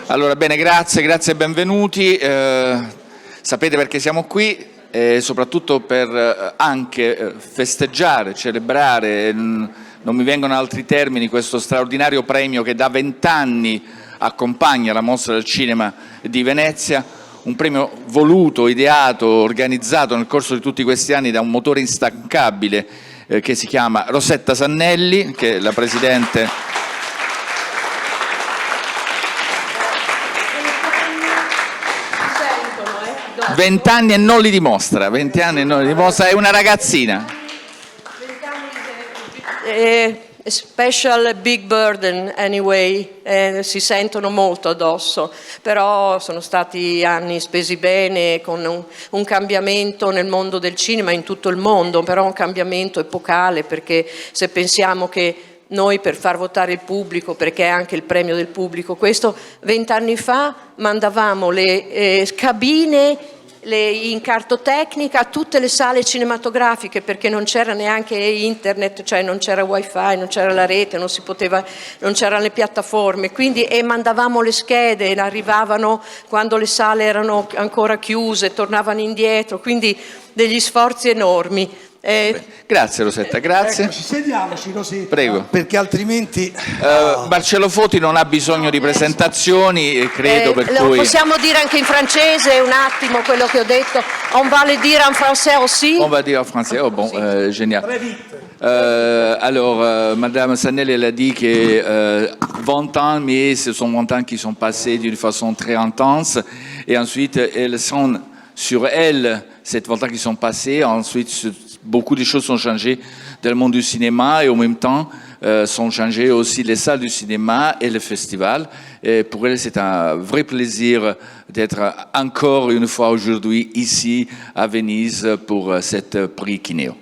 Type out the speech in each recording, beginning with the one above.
Allora, bene, grazie e benvenuti. Sapete perché siamo qui, soprattutto per anche festeggiare, celebrare, non mi vengono altri termini, questo straordinario premio che da 20 anni accompagna la Mostra del Cinema di Venezia, un premio voluto, ideato, organizzato nel corso di tutti questi anni da un motore instancabile che si chiama Rosetta Sannelli, che è la Presidente. 20 anni e non li dimostra, 20 anni e non li dimostra, è una ragazzina. Special big burden anyway, si sentono molto addosso, però sono stati anni spesi bene, con un cambiamento nel mondo del cinema, in tutto il mondo, però un cambiamento epocale, perché se pensiamo che noi per far votare il pubblico, perché è anche il premio del pubblico, questo 20 anni fa mandavamo le cabine in cartotecnica a tutte le sale cinematografiche, perché non c'era neanche internet, cioè non c'era wifi, non c'era la rete, non c'erano le piattaforme, quindi e mandavamo le schede, arrivavano quando le sale erano ancora chiuse, tornavano indietro, quindi degli sforzi enormi. Grazie Rosetta, grazie. Eccoci, sediamoci Rosetta, prego, perché altrimenti Marcello Foti non ha bisogno di presentazioni, credo, per lo cui possiamo dire anche in francese un attimo quello che ho detto. On va le dire en français aussi. On va dire en français. Oh bon, génial. Alors, Madame Sannelli, elle a dit que 20 ans, mais ce sont 20 ans qui sont passés d'une façon très intense, et ensuite elles sont sur elles, ces 20 ans qui sont passés, ensuite beaucoup de choses ont changé dans le monde du cinéma, et en même temps sont changées aussi les salles du cinéma et le festival. Et pour elle, c'est un vrai plaisir d'être encore une fois aujourd'hui ici à Venise pour cette prix Chineo.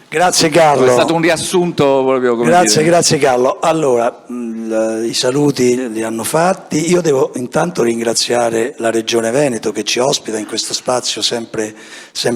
Grazie Carlo. È stato un riassunto proprio come dire. Grazie Carlo. Allora, i saluti li hanno fatti. Io devo intanto ringraziare la Regione Veneto che ci ospita in questo spazio sempre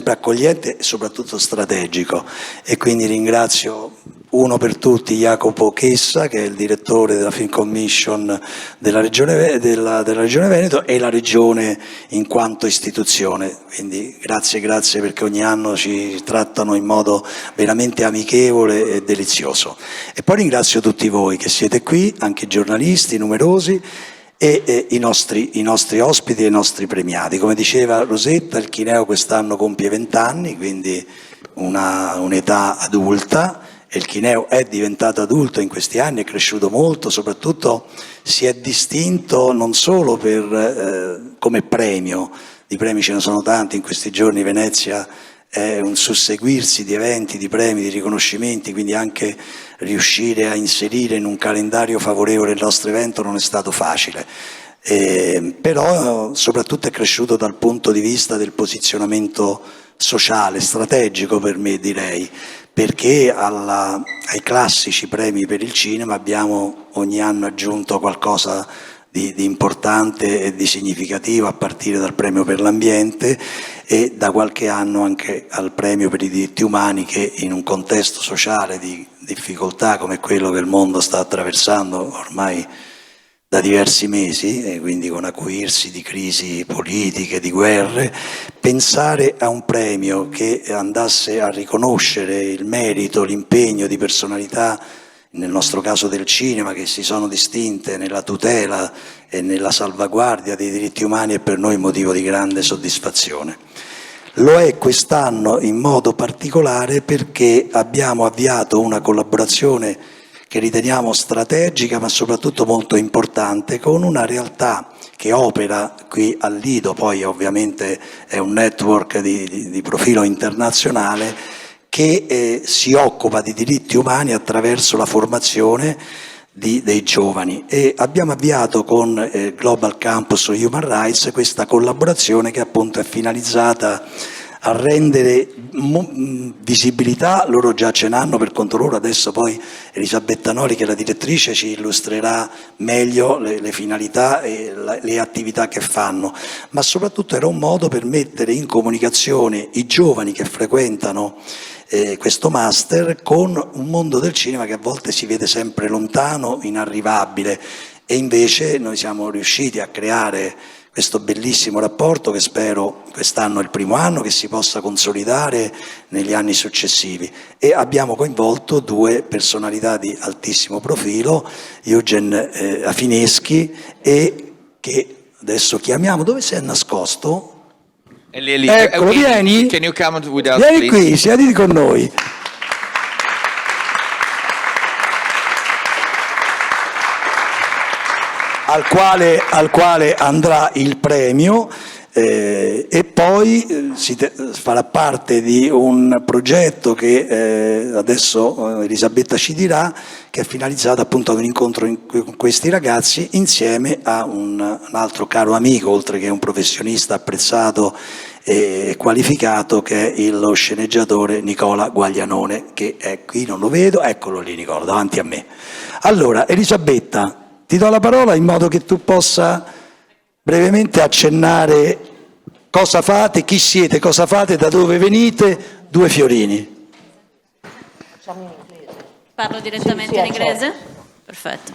accogliente e soprattutto strategico. E quindi ringrazio uno per tutti Jacopo Chessa, che è il direttore della Film Commission della Regione Veneto, e la Regione in quanto istituzione. Quindi grazie perché ogni anno ci trattano in modo veramente amichevole e delizioso. E poi ringrazio tutti voi che siete qui, anche i giornalisti numerosi, e i nostri ospiti e i nostri premiati. Come diceva Rosetta, il Chineo quest'anno compie 20 anni, quindi un'età adulta, e il Chineo è diventato adulto in questi anni, è cresciuto molto, soprattutto si è distinto non solo come premio, di premi ce ne sono tanti in questi giorni. Venezia è un susseguirsi di eventi, di premi, di riconoscimenti, quindi anche riuscire a inserire in un calendario favorevole il nostro evento non è stato facile. Però soprattutto è cresciuto dal punto di vista del posizionamento sociale, strategico per me direi, perché ai classici premi per il cinema abbiamo ogni anno aggiunto qualcosa di importante e di significativo, a partire dal premio per l'ambiente e da qualche anno anche al premio per i diritti umani, che in un contesto sociale di difficoltà come quello che il mondo sta attraversando ormai da diversi mesi, e quindi con acuirsi di crisi politiche, di guerre, pensare a un premio che andasse a riconoscere il merito, l'impegno di personalità, nel nostro caso del cinema, che si sono distinte nella tutela e nella salvaguardia dei diritti umani, è per noi motivo di grande soddisfazione. Lo è quest'anno in modo particolare perché abbiamo avviato una collaborazione che riteniamo strategica ma soprattutto molto importante con una realtà che opera qui al Lido, poi ovviamente è un network di profilo internazionale, che si occupa di diritti umani attraverso la formazione dei giovani, e abbiamo avviato con Global Campus Human Rights questa collaborazione che appunto è finalizzata a rendere visibilità, loro già ce n'hanno per conto loro, adesso poi Elisabetta Nori, che è la direttrice, ci illustrerà meglio le finalità e le attività che fanno, ma soprattutto era un modo per mettere in comunicazione i giovani che frequentano questo master con un mondo del cinema che a volte si vede sempre lontano, inarrivabile, e invece noi siamo riusciti a creare questo bellissimo rapporto che spero quest'anno è il primo anno che si possa consolidare negli anni successivi, e abbiamo coinvolto due personalità di altissimo profilo, Eugen Afineschi, e che adesso chiamiamo. Dove sei nascosto? Eccolo, vieni. Can you come with us, Vieni please? qui, siediti con noi. Al quale andrà il premio, e poi farà parte di un progetto che adesso Elisabetta ci dirà, che è finalizzato appunto ad un incontro con questi ragazzi insieme a un altro caro amico, oltre che un professionista apprezzato e qualificato, che è lo sceneggiatore Nicola Guaglianone, che è qui, non lo vedo, eccolo lì Nicola, davanti a me. Allora, Elisabetta, ti do la parola in modo che tu possa brevemente accennare cosa fate, chi siete, cosa fate, da dove venite, due fiorini. Parlo direttamente in inglese? Perfetto.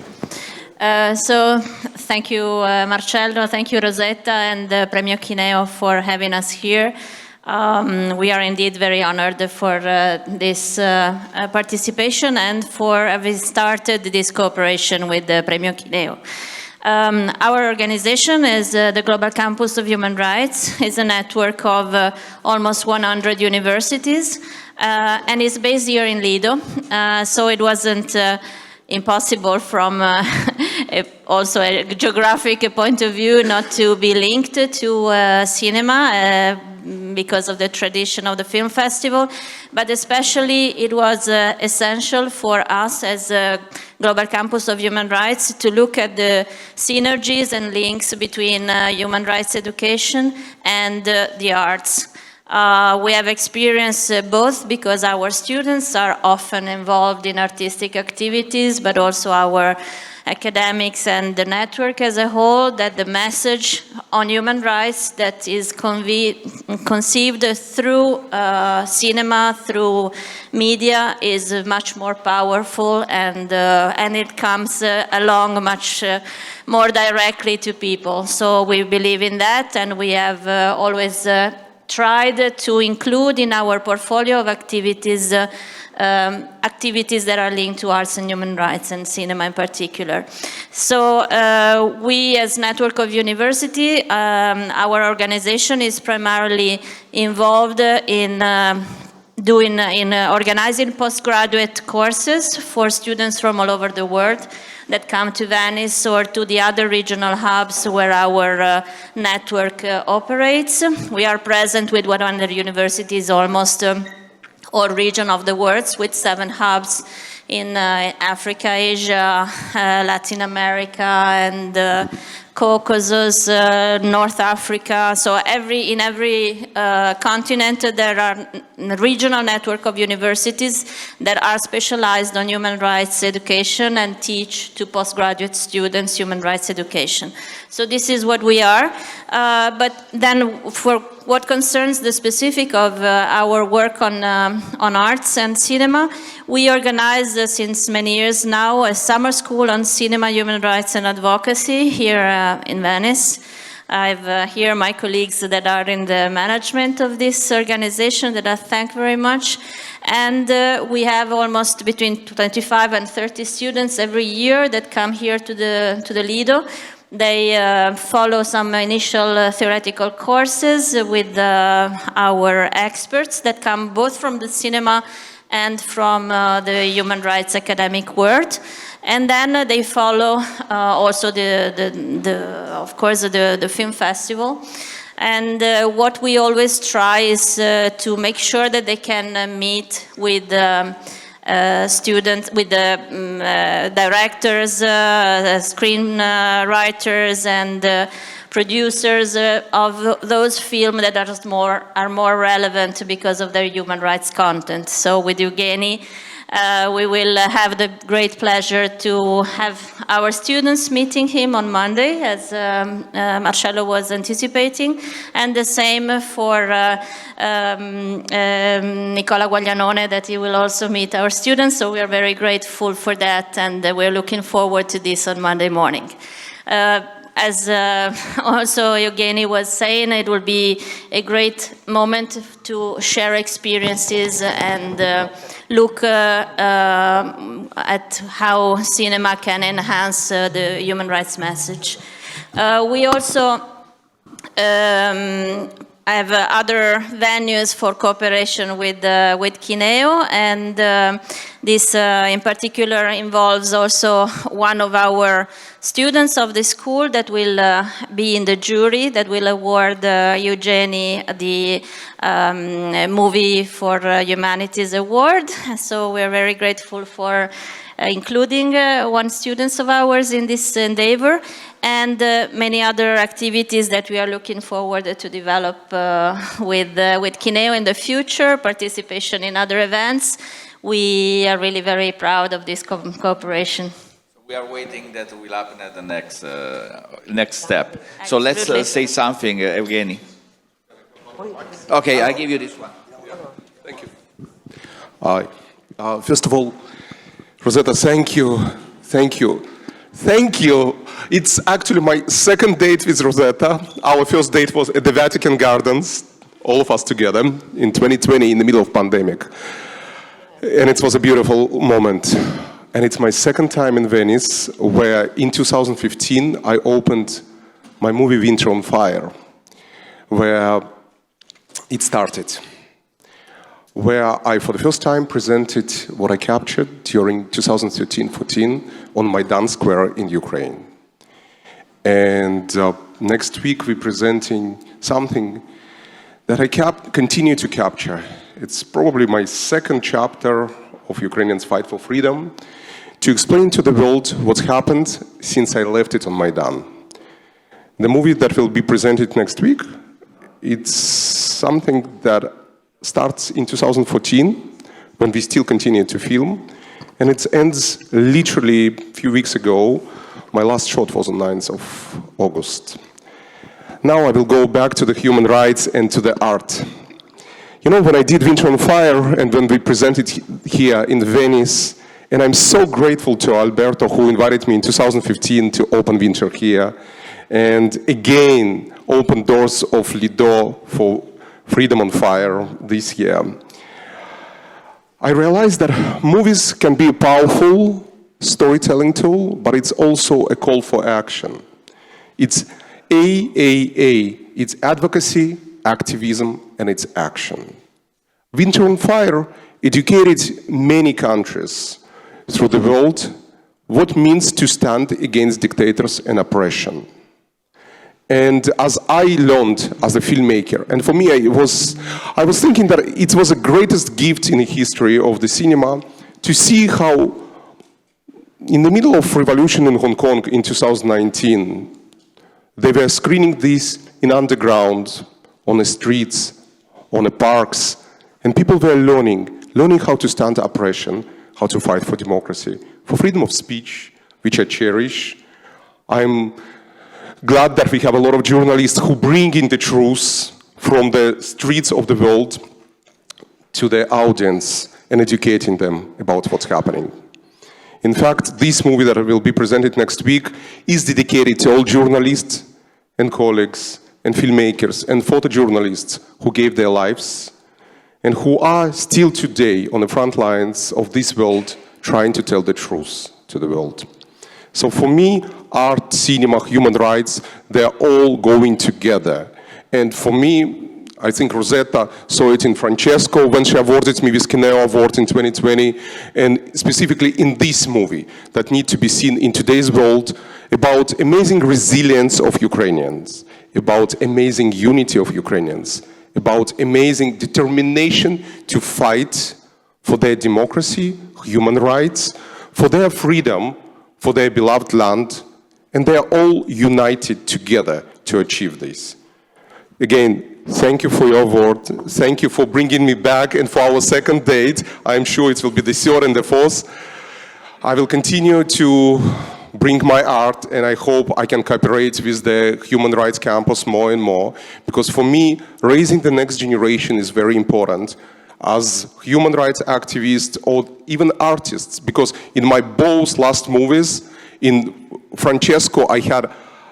So thank you Marcello, thank you Rosetta and Premio Chineo for having us here. We are indeed very honored for this participation and for having started this cooperation with Premio Chineo. Our organization is the Global Campus of Human Rights. It's a network of almost 100 universities and is based here in Lido. So it wasn't impossible from also a geographic point of view not to be linked to cinema because of the tradition of the film festival, but especially it was essential for us as a Global Campus of Human Rights to look at the synergies and links between human rights education and the arts. We have experienced both because our students are often involved in artistic activities, but also our academics and the network as a whole, that the message on human rights that is conceived through cinema, through media, is much more powerful, and it comes along much more directly to people. So we believe in that, and we have always tried to include in our portfolio of activities activities that are linked to arts and human rights and cinema in particular. So we as Network of University, our organization is primarily involved in organizing postgraduate courses for students from all over the world that come to Venice or to the other regional hubs where our network operates. We are present with 100 universities almost all region of the world, with 7 hubs in Africa, Asia, Latin America, and Caucasus, North Africa. So in every continent there are a regional network of universities that are specialized on human rights education and teach to postgraduate students human rights education. So this is what we are. But then for what concerns the specific of our work on arts and cinema, we organize since many years now a summer school on cinema, human rights and advocacy here in Venice. I've here my colleagues that are in the management of this organization that I thank very much. And we have almost between 25 and 30 students every year that come here to the Lido. They follow some initial theoretical courses with our experts that come both from the cinema and from the human rights academic world. And then they follow also of course the film festival. And what we always try is to make sure that they can meet with students, with the directors, screenwriters, and producers of those films that are more relevant because of their human rights content. So with Evgeny, We will have the great pleasure to have our students meeting him on Monday, as Marcello was anticipating, and the same for Nicola Guaglianone, that he will also meet our students. So we are very grateful for that, and we're looking forward to this on Monday morning. As also Evgeny was saying, it will be a great moment to share experiences and look at how cinema can enhance the human rights message. We also have other venues for cooperation with Kineo, and this in particular involves also one of our students of the school that will be in the jury that will award Eugenie the Movie for Humanities Award. So we're very grateful for including one student of ours in this endeavor, and many other activities that we are looking forward to develop with Kineo in the future, participation in other events. We are really very proud of this cooperation. We are waiting that will happen at the next step. So let's say something, Evgeny. Okay, I give you this one. Thank you. First of all, Rosetta, thank you. Thank you. Thank you. It's actually my second date with Rosetta. Our first date was at the Vatican Gardens, all of us together, in 2020, in the middle of pandemic. And it was a beautiful moment. And it's my second time in Venice, where in 2015 I opened my movie Winter on Fire, where it started, where I for the first time presented what I captured during 2013-14 on Maidan Square in Ukraine. And next week we're presenting something that I continue to capture. It's probably my second chapter of Ukrainians' fight for freedom, to explain to the world what's happened since I left it on Maidan. The movie that will be presented next week, it's something that starts in 2014, when we still continue to film, and it ends literally a few weeks ago. My last shot was on 9th of August. Now I will go back to the human rights and to the art. You know, when I did Winter on Fire, and when we presented here in Venice, and I'm so grateful to Alberto, who invited me in 2015 to open Winter here, and again, open doors of Lido for Freedom on Fire this year. I realized that movies can be a powerful storytelling tool, but it's also a call for action. It's AAA, it's advocacy, activism, and it's action. Winter on Fire educated many countries through the world what means to stand against dictators and oppression. And as I learned as a filmmaker, and for me I was thinking that it was the greatest gift in the history of the cinema to see how in the middle of revolution in Hong Kong in 2019, they were screening this in underground, on the streets, on the parks, and people were learning how to stand oppression, how to fight for democracy, for freedom of speech, which I cherish. I'm glad that we have a lot of journalists who bring in the truth from the streets of the world to the audience and educating them about what's happening. In fact, this movie that will be presented next week is dedicated to all journalists and colleagues and filmmakers and photojournalists who gave their lives and who are still today on the front lines of this world trying to tell the truth to the world. So for me, art, cinema, human rights, they're all going together. And for me, I think Rosetta saw it in Francesco when she awarded me with Kineo Award in 2020, and specifically in this movie that need to be seen in today's world about amazing resilience of Ukrainians, about amazing unity of Ukrainians, about amazing determination to fight for their democracy, human rights, for their freedom, for their beloved land, and they are all united together to achieve this. Again, thank you for your word. Thank you for bringing me back and for our second date. I'm sure it will be the third and the fourth. I will continue to bring my art, and I hope I can cooperate with the Human Rights Campus more and more, because for me, raising the next generation is very important as human rights activists or even artists, because in my both last movies, in Francesco, I had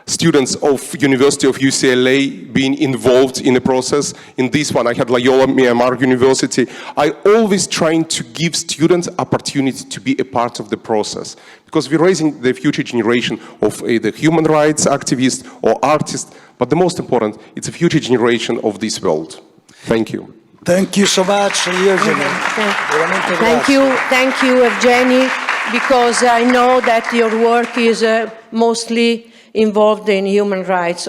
students of University of UCLA being involved in the process. In this one, I had Loyola Myanmar University. I always trying to give students opportunity to be a part of the process, because we're raising the future generation of either human rights activists or artists, but the most important, it's a future generation of this world. Thank you. Thank you so much, Eugenie. Veramente grazie. Thank you, Evgeny, because I know that your work is mostly involved in human rights.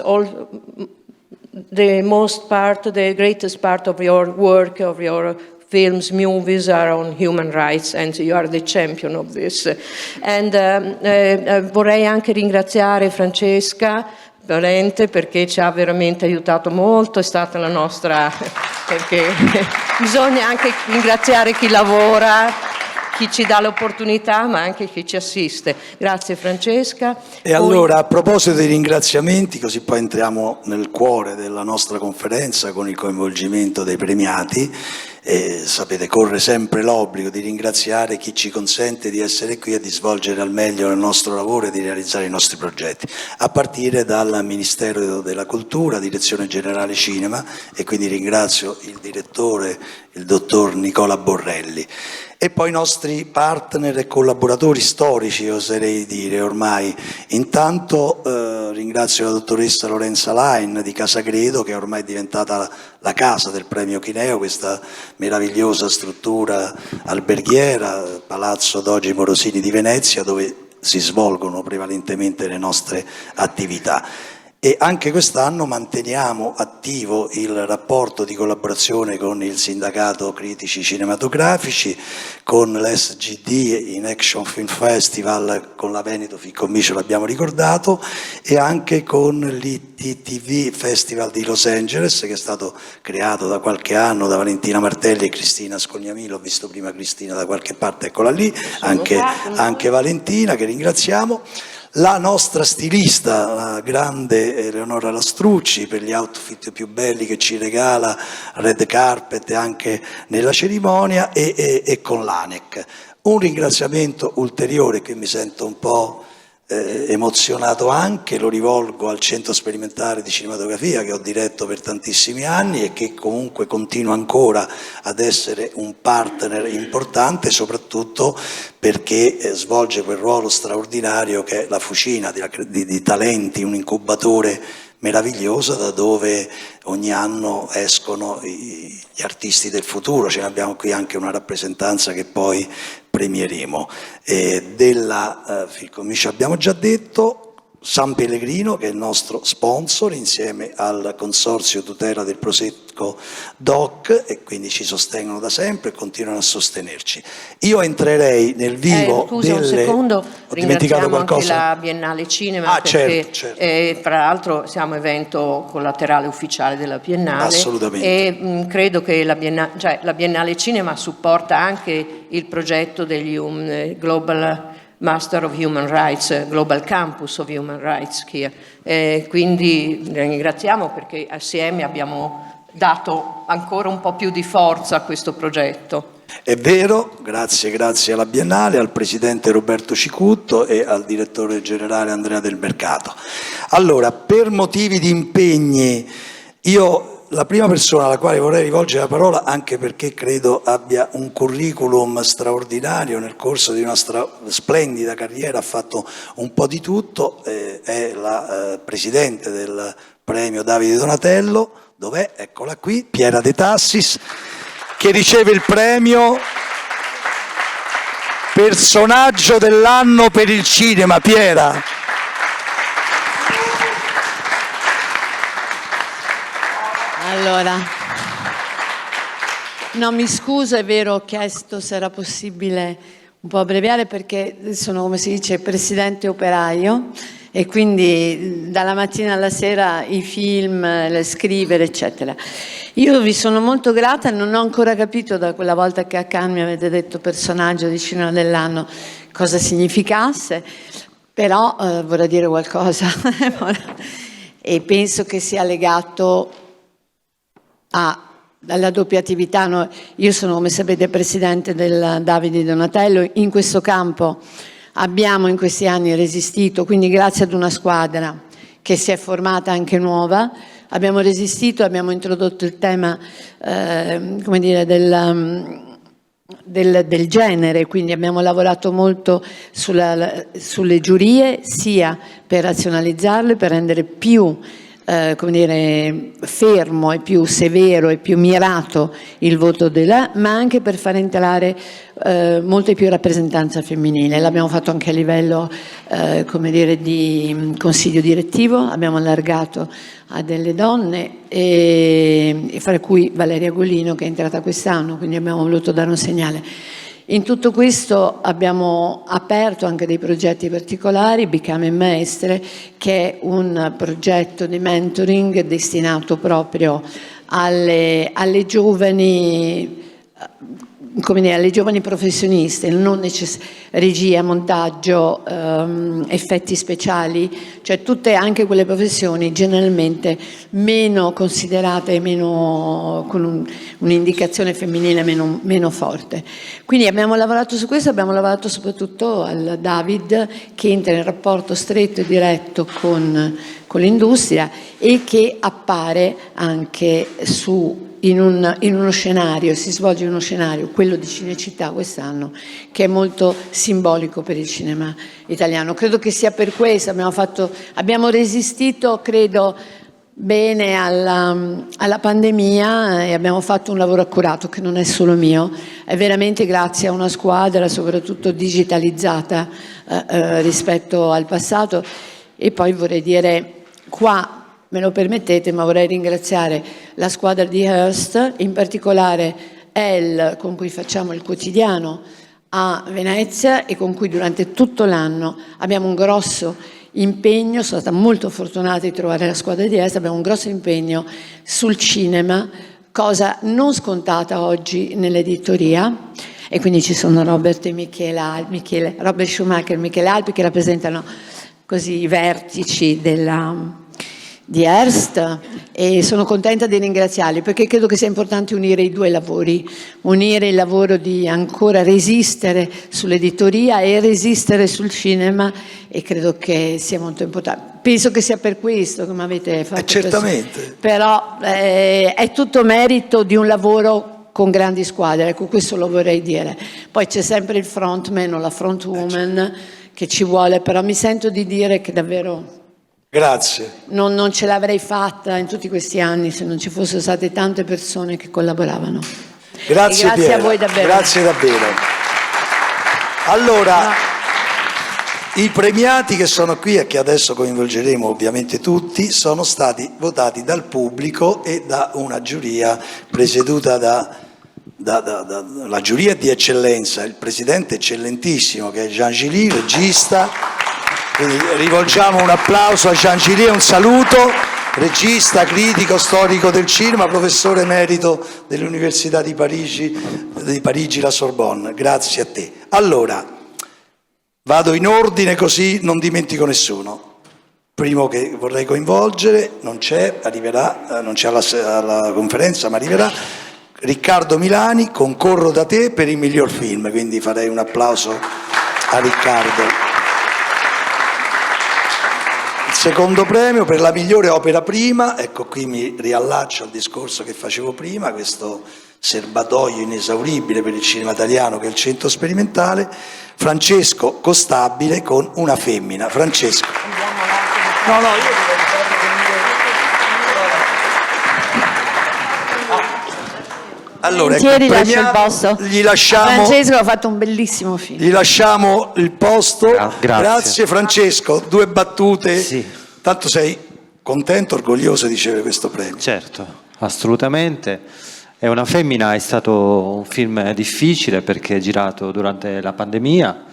The greatest part of your work, of your films, movies are on human rights, and you are the champion of this. And vorrei anche ringraziare Francesca Valente, perché ci ha veramente aiutato molto, è stata la nostra, perché bisogna anche ringraziare chi lavora, chi ci dà l'opportunità, ma anche chi ci assiste. Grazie Francesca. E allora, a proposito dei ringraziamenti, così poi entriamo nel cuore della nostra conferenza con il coinvolgimento dei premiati, sapete, corre sempre l'obbligo di ringraziare chi ci consente di essere qui e di svolgere al meglio il nostro lavoro e di realizzare i nostri progetti, a partire dal Ministero della Cultura, Direzione Generale Cinema, e quindi ringrazio il direttore, il dottor Nicola Borrelli. E poi i nostri partner e collaboratori storici, oserei dire ormai. Intanto ringrazio la dottoressa Lorenza Lain di Casagredo, che è ormai diventata la casa del premio Chineo, questa meravigliosa struttura alberghiera, Palazzo Dogi Morosini di Venezia, dove si svolgono prevalentemente le nostre attività. E anche quest'anno manteniamo attivo il rapporto di collaborazione con il Sindacato Critici Cinematografici, con l'SGD in Action Film Festival, con la Veneto Film Commission l'abbiamo ricordato, e anche con l'ITTV Festival di Los Angeles, che è stato creato da qualche anno da Valentina Martelli e Cristina Scognamillo. Ho visto prima Cristina da qualche parte, eccola lì, anche Valentina, che ringraziamo. La nostra stilista, la grande Eleonora Lastrucci, per gli outfit più belli che ci regala red carpet anche nella cerimonia, e con l'ANEC. Un ringraziamento ulteriore, che mi sento un po' emozionato anche, lo rivolgo al Centro Sperimentale di Cinematografia, che ho diretto per tantissimi anni e che comunque continua ancora ad essere un partner importante, soprattutto perché svolge quel ruolo straordinario che è la fucina di talenti, un incubatore meraviglioso da dove ogni anno escono gli artisti del futuro. Ce ne abbiamo qui anche una rappresentanza che poi premieremo. Della Film Commission abbiamo già detto. San Pellegrino, che è il nostro sponsor, insieme al Consorzio Tutela del Prosecco DOC, e quindi ci sostengono da sempre e continuano a sostenerci. Io entrerei nel vivo scusa un secondo, ringraziamo anche la Biennale Cinema, perché certo. fra l'altro siamo evento collaterale ufficiale della Biennale. Assolutamente. E credo che la Biennale Cinema supporta anche il progetto degli Global Master of Human Rights, Global Campus of Human Rights here. Quindi ringraziamo, perché assieme abbiamo dato ancora un po' più di forza a questo progetto. È vero, grazie alla Biennale, al presidente Roberto Cicutto e al direttore generale Andrea Del Mercato. Allora, per motivi di impegni, la prima persona alla quale vorrei rivolgere la parola, anche perché credo abbia un curriculum straordinario, nel corso di una splendida carriera ha fatto un po' di tutto, è la presidente del premio Davide Donatello. Dov'è? Eccola qui, Piera De Tassis, che riceve il premio Personaggio dell'anno per il cinema. Piera. Allora, no, mi scuso, è vero, ho chiesto se era possibile un po' abbreviare, perché sono, come si dice, presidente operaio e quindi dalla mattina alla sera i film, scrivere, eccetera. Io vi sono molto grata, non ho ancora capito da quella volta che a Cannes mi avete detto personaggio di cinema dell'anno cosa significasse, però vorrei dire qualcosa e penso che sia legato alla doppia attività. Io sono, come sapete, presidente del Davide Donatello. In questo campo abbiamo in questi anni resistito, quindi grazie ad una squadra che si è formata anche nuova, abbiamo resistito, abbiamo introdotto il tema come dire, del genere, quindi abbiamo lavorato molto sulle giurie, sia per razionalizzarle, per rendere più come dire, fermo e più severo e più mirato il voto ma anche per far entrare molta più rappresentanza femminile. L'abbiamo fatto anche a livello come dire, di consiglio direttivo, abbiamo allargato a delle donne, e fra cui Valeria Golino, che è entrata quest'anno, quindi abbiamo voluto dare un segnale. In tutto questo abbiamo aperto anche dei progetti particolari, Become a Maestre, che è un progetto di mentoring destinato proprio alle giovani, come dire, alle giovani professioniste, non regia, montaggio, effetti speciali, cioè tutte anche quelle professioni generalmente meno considerate, meno, con un'indicazione femminile meno forte. Quindi abbiamo lavorato su questo, abbiamo lavorato soprattutto al David, che entra in rapporto stretto e diretto con l'industria e che appare anche in uno scenario, si svolge in uno scenario, quello di Cinecittà quest'anno, che è molto simbolico per il cinema italiano. Credo che sia per questo, abbiamo resistito, credo, bene alla pandemia, e abbiamo fatto un lavoro accurato che non è solo mio, è veramente grazie a una squadra soprattutto digitalizzata rispetto al passato. E poi vorrei dire qua, me lo permettete, ma vorrei ringraziare la squadra di Hearst, in particolare Elle, con cui facciamo il quotidiano a Venezia e con cui durante tutto l'anno abbiamo un grosso impegno. Sono stata molto fortunata di trovare la squadra di Hearst, abbiamo un grosso impegno sul cinema, cosa non scontata oggi nell'editoria, e quindi ci sono Robert Schumacher e Michele Alpi che rappresentano così i vertici di Hearst, e sono contenta di ringraziarli perché credo che sia importante unire i due lavori, unire il lavoro di ancora resistere sull'editoria e resistere sul cinema, e credo che sia molto importante. Penso che sia per questo che mi avete fatto certamente. Però è tutto merito di un lavoro con grandi squadre, ecco, questo lo vorrei dire. Poi c'è sempre il frontman o la frontwoman che ci vuole, però mi sento di dire che davvero Grazie. non ce l'avrei fatta in tutti questi anni se non ci fossero state tante persone che collaboravano. Grazie, grazie Piera. a voi davvero. Grazie davvero. Allora, i premiati che sono qui e che adesso coinvolgeremo ovviamente tutti sono stati votati dal pubblico e da una giuria presieduta la giuria di eccellenza, il presidente eccellentissimo che è Jean Gilly, regista. Quindi rivolgiamo un applauso a Jean Gilly, un saluto, regista, critico, storico del cinema, professore emerito dell'Università di Parigi, la Sorbonne. Grazie a te. Allora, vado in ordine così non dimentico nessuno. Primo che vorrei coinvolgere, non c'è, arriverà, non c'è alla conferenza, ma arriverà, Riccardo Milani, concorro da te per il miglior film, quindi farei un applauso a Riccardo. Il secondo premio per la migliore opera prima, ecco qui mi riallaccio al discorso che facevo prima, questo serbatoio inesauribile per il cinema italiano che è il Centro Sperimentale, Francesco Costabile con Una femmina. Francesco. No, io allora, ecco, lascio il posto. Gli lasciamo, Francesco ha fatto un bellissimo film. gli lasciamo il posto. Grazie. Francesco, due battute. Sì. Tanto sei contento, orgoglioso di ricevere questo premio. Certo, assolutamente. È Una femmina è stato un film difficile perché è girato durante la pandemia,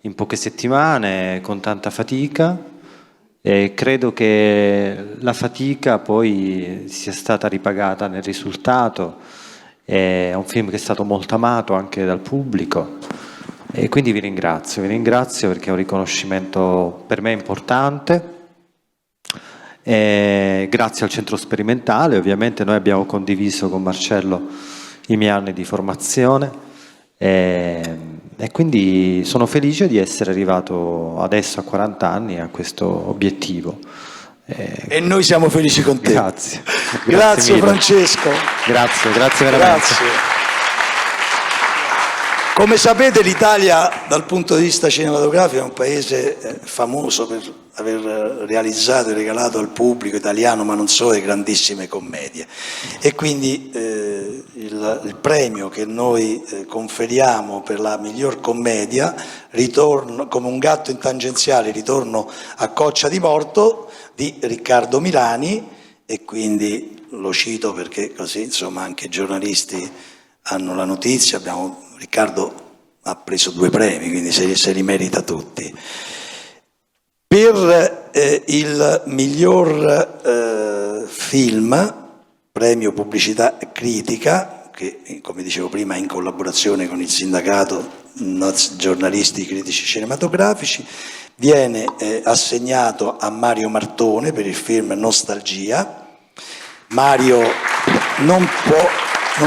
in poche settimane, con tanta fatica, E credo che la fatica poi sia stata ripagata nel risultato. È un film che è stato molto amato anche dal pubblico e quindi vi ringrazio perché è un riconoscimento per me importante. Grazie al centro sperimentale, ovviamente noi abbiamo condiviso con Marcello i miei anni di formazione e quindi sono felice di essere arrivato adesso a 40 anni a questo obiettivo. E noi siamo felici con te. Grazie. Grazie mille. Francesco. Grazie veramente. Grazie. Come sapete l'Italia dal punto di vista cinematografico è un paese famoso per aver realizzato e regalato al pubblico italiano, ma non solo, grandissime commedie. E quindi il premio che noi conferiamo per la miglior commedia, Ritorno, come un gatto in tangenziale, Ritorno a Coccia di Morto, di Riccardo Milani, e quindi lo cito perché così insomma anche i giornalisti hanno la notizia. Riccardo ha preso 2 premi, quindi se li merita tutti. Per il miglior film, premio pubblicità critica, che come dicevo prima è in collaborazione con il sindacato giornalisti critici cinematografici, viene assegnato a Mario Martone per il film Nostalgia. Mario non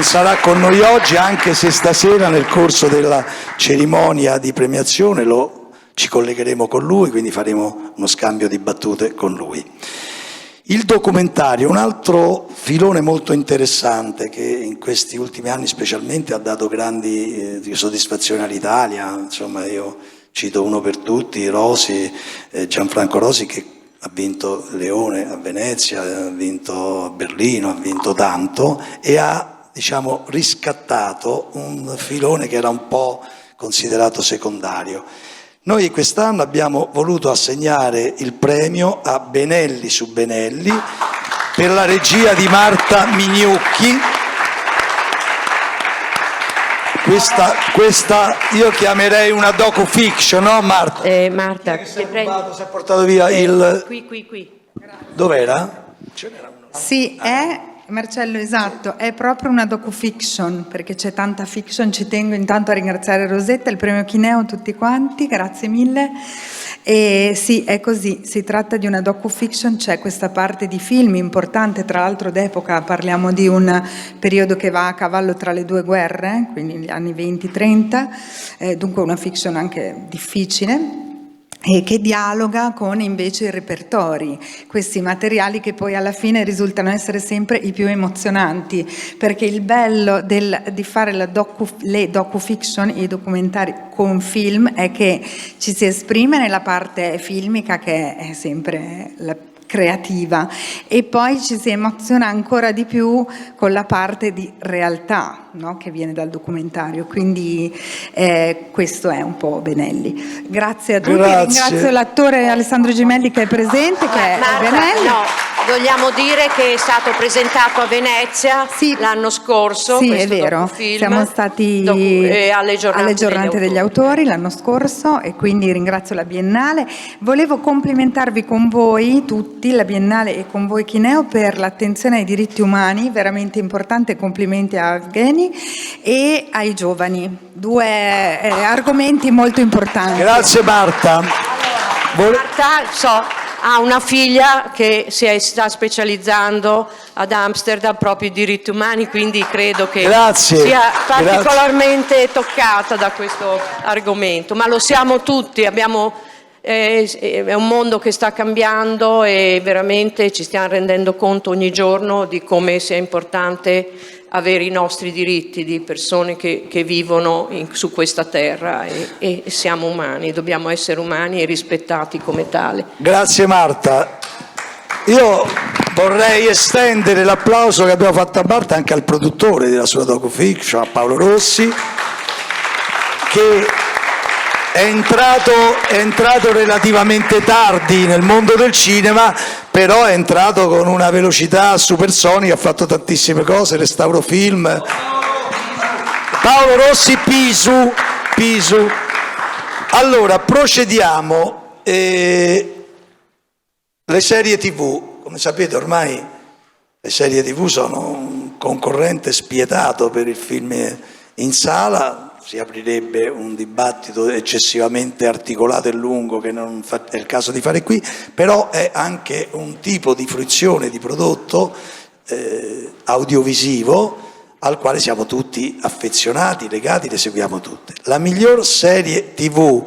sarà con noi oggi, anche se stasera nel corso della cerimonia di premiazione ci collegheremo con lui, quindi faremo uno scambio di battute con lui. Il documentario, un altro filone molto interessante che in questi ultimi anni specialmente ha dato grandi soddisfazioni all'Italia. Insomma, io cito uno per tutti, Rosi, Gianfranco Rosi, che ha vinto Leone a Venezia, ha vinto a Berlino, ha vinto tanto e ha, diciamo, riscattato un filone che era un po' considerato secondario. Noi quest'anno abbiamo voluto assegnare il premio a Benelli su Benelli per la regia di Marta Mignucchi. Questa io chiamerei una docu-fiction, no Marta? Marta, Si è portato via il... Qui. Dov'era? Ce n'era uno. Sì, Marcello, esatto, è proprio una docu-fiction, perché c'è tanta fiction. Ci tengo intanto a ringraziare Rosetta, il premio Chineo, tutti quanti, grazie mille. E sì, è così, si tratta di una docu-fiction, c'è questa parte di film importante, tra l'altro d'epoca, parliamo di un periodo che va a cavallo tra le 2 guerre, quindi gli anni 20-30, dunque una fiction anche difficile, e che dialoga con invece i repertori, questi materiali che poi alla fine risultano essere sempre i più emozionanti, perché il bello di fare le docu-fiction, i documentari con film, è che ci si esprime nella parte filmica, che è sempre la creativa, e poi ci si emoziona ancora di più con la parte di realtà, no? Che viene dal documentario, quindi questo è un po' Benelli. Grazie a tutti, ringrazio l'attore Alessandro Gemelli che è presente, che è Benelli. No, vogliamo dire che è stato presentato a Venezia l'anno scorso. Sì, è vero, siamo stati alle giornate degli autori l'anno scorso, e quindi ringrazio la Biennale. Volevo complimentarvi con voi tutti, la Biennale, e con voi Chineo, per l'attenzione ai diritti umani, veramente importante. Complimenti a Evgeny e ai giovani, 2 argomenti molto importanti. Grazie Marta. Marta, ha una figlia che sta specializzando ad Amsterdam proprio i diritti umani, quindi credo che sia particolarmente toccata da questo argomento, ma lo siamo tutti. È un mondo che sta cambiando e veramente ci stiamo rendendo conto ogni giorno di come sia importante avere i nostri diritti di persone che vivono su questa terra, e siamo umani, dobbiamo essere umani e rispettati come tali. Grazie Marta. Io vorrei estendere l'applauso che abbiamo fatto a Marta anche al produttore della sua docu-fiction, a Paolo Rossi, che è entrato relativamente tardi nel mondo del cinema, però è entrato con una velocità supersonica, ha fatto tantissime cose, Restauro Film. Paolo Rossi, Pisu. Allora, procediamo. Le serie TV, come sapete ormai le serie TV sono un concorrente spietato per il film in sala, si aprirebbe un dibattito eccessivamente articolato e lungo che non è il caso di fare qui, però è anche un tipo di fruizione di prodotto audiovisivo al quale siamo tutti affezionati, legati, le seguiamo tutte. La miglior serie TV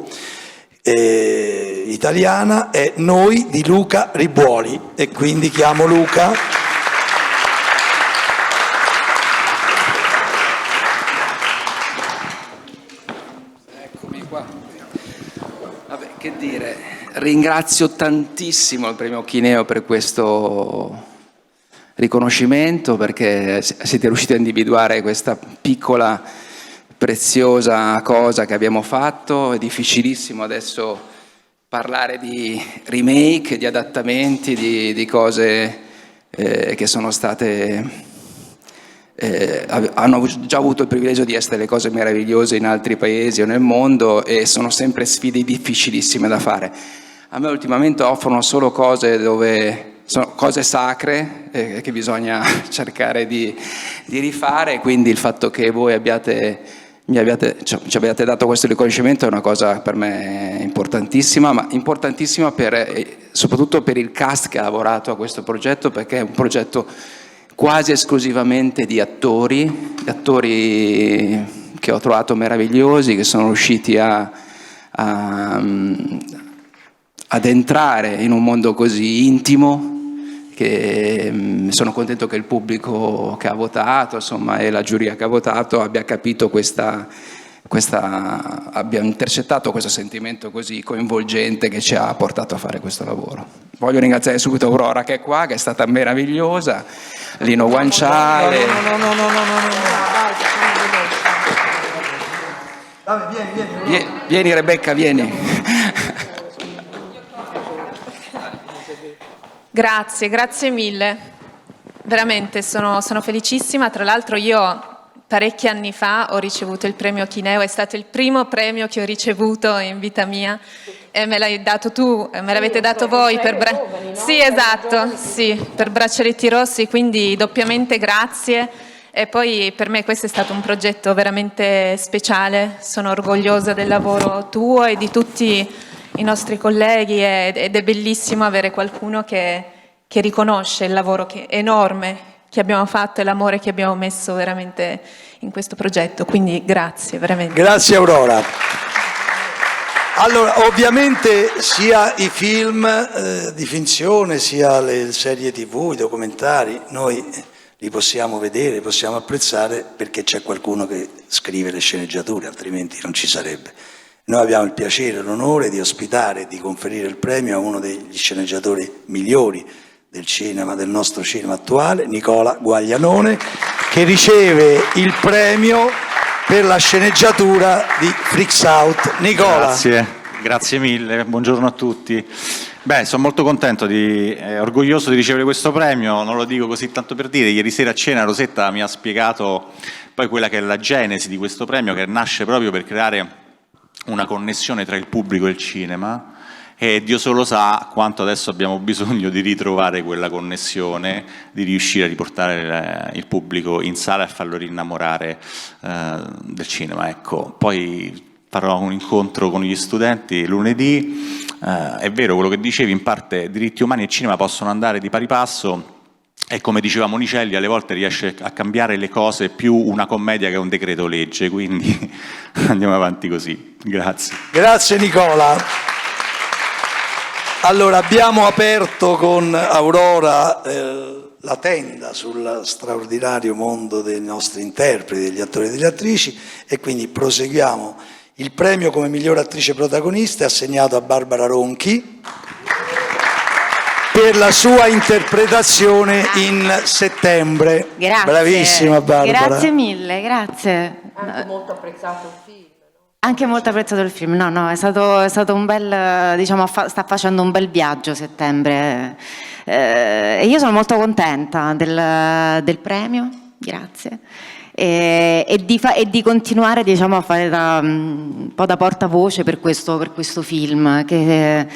italiana è Noi di Luca Ribuoli e quindi chiamo Luca. Eccomi qua. Vabbè, che dire, ringrazio tantissimo il Premio Chineo per questo riconoscimento, perché siete riusciti a individuare questa piccola preziosa cosa che abbiamo fatto. È difficilissimo adesso parlare di remake, di adattamenti, di cose che sono state hanno già avuto il privilegio di essere le cose meravigliose in altri paesi o nel mondo, e sono sempre sfide difficilissime da fare. A me ultimamente offrono solo cose dove sono cose sacre che bisogna cercare di rifare, quindi il fatto che voi ci abbiate dato questo riconoscimento è una cosa per me importantissima, ma importantissima soprattutto per il cast che ha lavorato a questo progetto, perché è un progetto quasi esclusivamente di attori che ho trovato meravigliosi, che sono riusciti ad entrare in un mondo così intimo, che sono contento che il pubblico che ha votato, insomma, e la giuria che ha votato abbia capito abbia intercettato questo sentimento così coinvolgente che ci ha portato a fare questo lavoro. Voglio ringraziare subito Aurora che è qua, che è stata meravigliosa, Lino Guanciale. Vieni Rebecca, vieni. Grazie mille, veramente sono felicissima. Tra l'altro io parecchi anni fa ho ricevuto il premio Chineo, è stato il primo premio che ho ricevuto in vita mia e me l'hai dato tu, me l'avete dato voi Sì, esatto, sì, per Braccialetti Rossi, quindi doppiamente grazie. E poi per me questo è stato un progetto veramente speciale, sono orgogliosa del lavoro tuo e di tutti i nostri colleghi ed è bellissimo avere qualcuno che riconosce il lavoro enorme che abbiamo fatto e l'amore che abbiamo messo veramente in questo progetto, quindi grazie veramente. Grazie Aurora. Allora, ovviamente sia i film di finzione, sia le serie TV, i documentari, noi li possiamo vedere, li possiamo apprezzare perché c'è qualcuno che scrive le sceneggiature, altrimenti non ci sarebbe. Noi abbiamo il piacere e l'onore di ospitare e di conferire il premio a uno degli sceneggiatori migliori del cinema, del nostro cinema attuale, Nicola Guaglianone, che riceve il premio per la sceneggiatura di Freaks Out. Nicola. Grazie mille, buongiorno a tutti. Beh, sono molto contento, orgoglioso di ricevere questo premio, non lo dico così tanto per dire. Ieri sera a cena Rosetta mi ha spiegato poi quella che è la genesi di questo premio, che nasce proprio per creare una connessione tra il pubblico e il cinema, e Dio solo sa quanto adesso abbiamo bisogno di ritrovare quella connessione, di riuscire a riportare il pubblico in sala e farlo rinnamorare del cinema. Ecco, poi farò un incontro con gli studenti lunedì. È vero quello che dicevi, in parte diritti umani e cinema possono andare di pari passo, e come diceva Monicelli alle volte riesce a cambiare le cose più una commedia che un decreto legge, quindi andiamo avanti così. Grazie. Grazie Nicola. Allora, abbiamo aperto con Aurora la tenda sul straordinario mondo dei nostri interpreti, degli attori e delle attrici, e quindi proseguiamo. Il premio come miglior attrice protagonista è assegnato a Barbara Ronchi per la sua interpretazione in Settembre. Grazie. Bravissima Barbara. Grazie mille, grazie. Anche molto apprezzato il film. Anche molto apprezzato il film, no, è stato un bel, diciamo, sta facendo un bel viaggio Settembre, e io sono molto contenta del premio, grazie, e di continuare, diciamo, a fare un po' da portavoce per questo film, che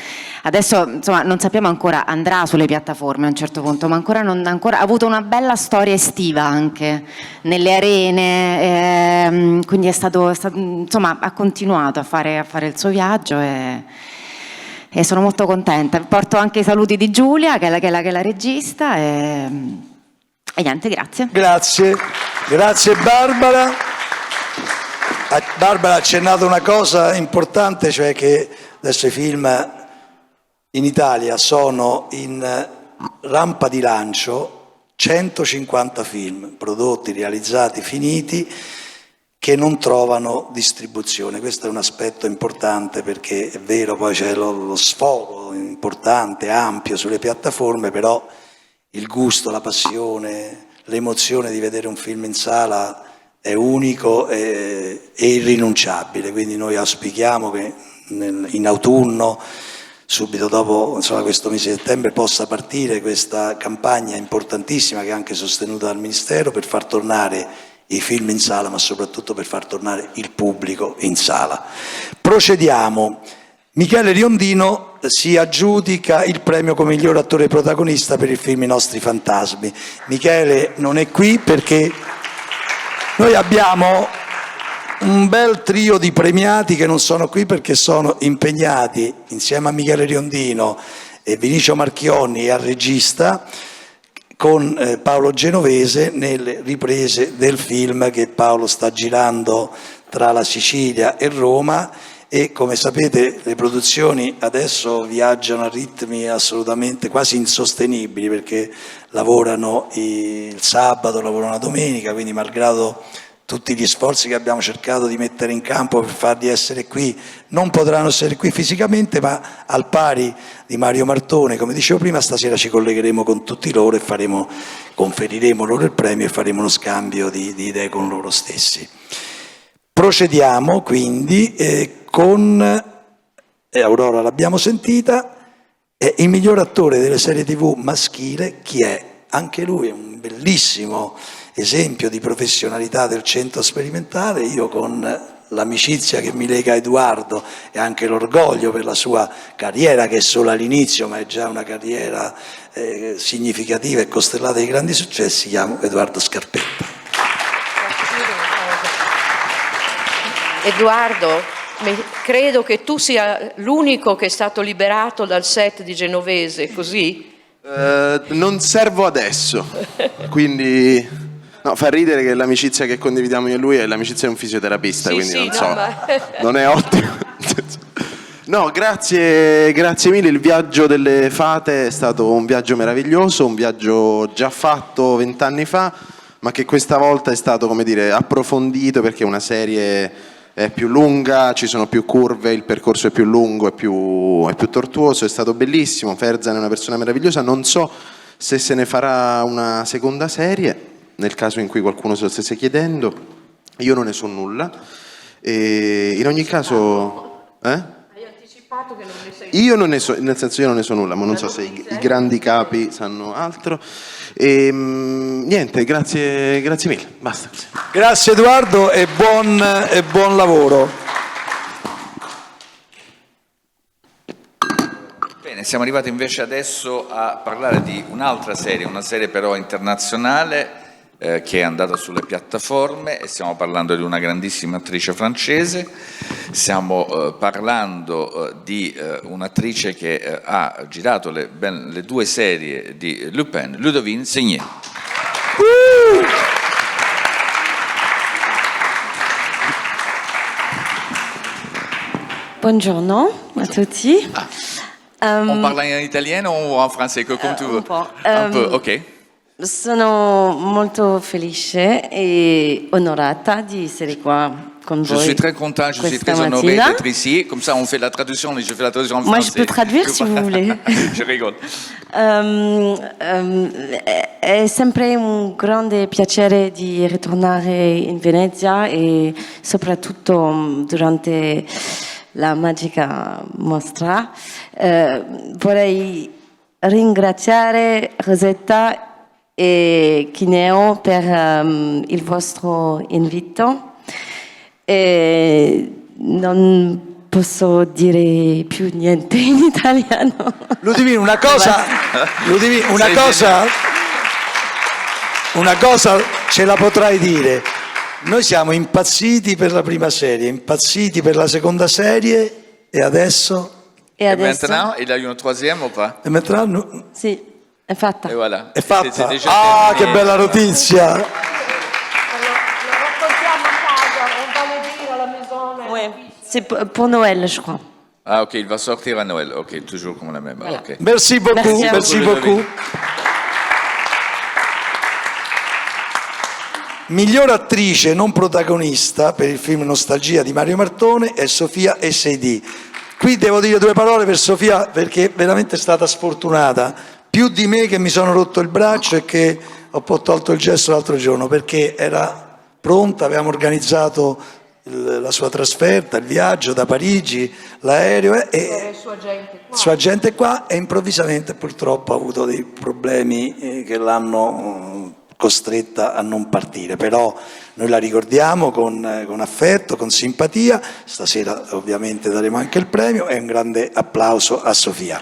adesso, insomma, non sappiamo ancora, andrà sulle piattaforme a un certo punto, ma ancora ha avuto una bella storia estiva anche nelle arene, quindi è stato, insomma, ha continuato a fare il suo viaggio e sono molto contenta. Porto anche i saluti di Giulia, che è la regista, e niente, grazie. Grazie Barbara. Barbara ha accennato una cosa importante, cioè che adesso i film in Italia sono in rampa di lancio, 150 film prodotti, realizzati, finiti, che non trovano distribuzione. Questo è un aspetto importante, perché è vero, poi c'è lo sfogo importante, ampio sulle piattaforme, però il gusto, la passione, l'emozione di vedere un film in sala è unico e irrinunciabile. Quindi noi auspichiamo che in autunno, subito dopo, insomma, questo mese di settembre, possa partire questa campagna importantissima, che è anche sostenuta dal Ministero, per far tornare i film in sala, ma soprattutto per far tornare il pubblico in sala. Procediamo. Michele Riondino si aggiudica il premio come miglior attore protagonista per il film I nostri fantasmi. Michele non è qui perché noi abbiamo un bel trio di premiati che non sono qui perché sono impegnati insieme a Michele Riondino e Vinicio Marchionni e al regista con Paolo Genovese nelle riprese del film che Paolo sta girando tra la Sicilia e Roma. E come sapete le produzioni adesso viaggiano a ritmi assolutamente quasi insostenibili, perché lavorano il sabato, lavorano la domenica, quindi malgrado tutti gli sforzi che abbiamo cercato di mettere in campo per farli essere qui, non potranno essere qui fisicamente, ma al pari di Mario Martone, come dicevo prima, stasera ci collegheremo con tutti loro e conferiremo loro il premio e faremo uno scambio di idee con loro stessi. Procediamo quindi con Aurora, l'abbiamo sentita, il miglior attore delle serie TV maschile. Chi è? Anche lui è un bellissimo esempio di professionalità del centro sperimentale. Io, con l'amicizia che mi lega a Edoardo e anche l'orgoglio per la sua carriera, che è solo all'inizio ma è già una carriera significativa e costellata di grandi successi, chiamo Edoardo Scarpetta. Edoardo, credo che tu sia l'unico che è stato liberato dal set di Genovese, così? Non servo adesso, quindi no, fa ridere che l'amicizia che condividiamo io e lui è l'amicizia di un fisioterapista, Sì, quindi sì, non no, so, ma... non è ottimo. No, grazie mille, il viaggio delle fate è stato un viaggio meraviglioso, un viaggio già fatto 20 anni fa, ma che questa volta è stato, come dire, approfondito, perché è una serie è più lunga, ci sono più curve, il percorso è più lungo, è più tortuoso, è stato bellissimo. Ferzan è una persona meravigliosa, non so se se ne farà una seconda serie, nel caso in cui qualcuno se lo stesse chiedendo, io non ne so nulla, e in ogni caso... Hai anticipato che non ne sei? Io non ne so, nel senso io non ne so nulla, ma non so se i grandi capi sanno altro. E niente, grazie mille, basta. Grazie Edoardo e buon lavoro. Bene, siamo arrivati invece adesso a parlare di un'altra serie, una serie però internazionale che è andata sulle piattaforme, e stiamo parlando di una grandissima attrice francese. Stiamo parlando di un'attrice che ha girato le due serie di Lupin, Ludovine Segné. Buongiorno a tutti. On parle in italiano o en français, comme tu veux? Un po'. Un peu, ok. Sono molto felice e onorata di essere qua con voi. Je suis très content, je suis très honoré d'être ici. Comme ça, on fait la traduction, et je fais la traduction en français. Moi, je peux traduire si vous voulez. Je rigole. È sempre un grande piacere di ritornare in Venezia, e soprattutto durante la magica mostra. Vorrei ringraziare Rosetta e Chineo per il vostro invito. Non posso dire più niente in italiano. Ludivina, una cosa ce la potrai dire. Noi siamo impazziti per la prima serie, impazziti per la seconda serie e adesso? Et maintenant, il a eu un troisième ou pas? E maintenant? Sì, è fatta. Et voilà. È fatta? C'est déjà Ah, terminé. che bella notizia! Ouais, c'est pour Noël, je crois. Ah ok, il va sortir à Noël. Ok, toujours comme la même. Ah, ok. Merci beaucoup, merci beaucoup. Miglior attrice non protagonista per il film Nostalgia di Mario Martone è Sofia Essedi. Qui devo dire due parole per Sofia perché veramente è stata sfortunata, più di me che mi sono rotto il braccio e che ho poi tolto il gesso l'altro giorno perché era pronta, avevamo organizzato la sua trasferta, il viaggio da Parigi, l'aereo e sua gente qua e improvvisamente purtroppo ha avuto dei problemi che l'hanno costretta a non partire, però noi la ricordiamo con affetto, con simpatia. Stasera ovviamente daremo anche il premio e un grande applauso a Sofia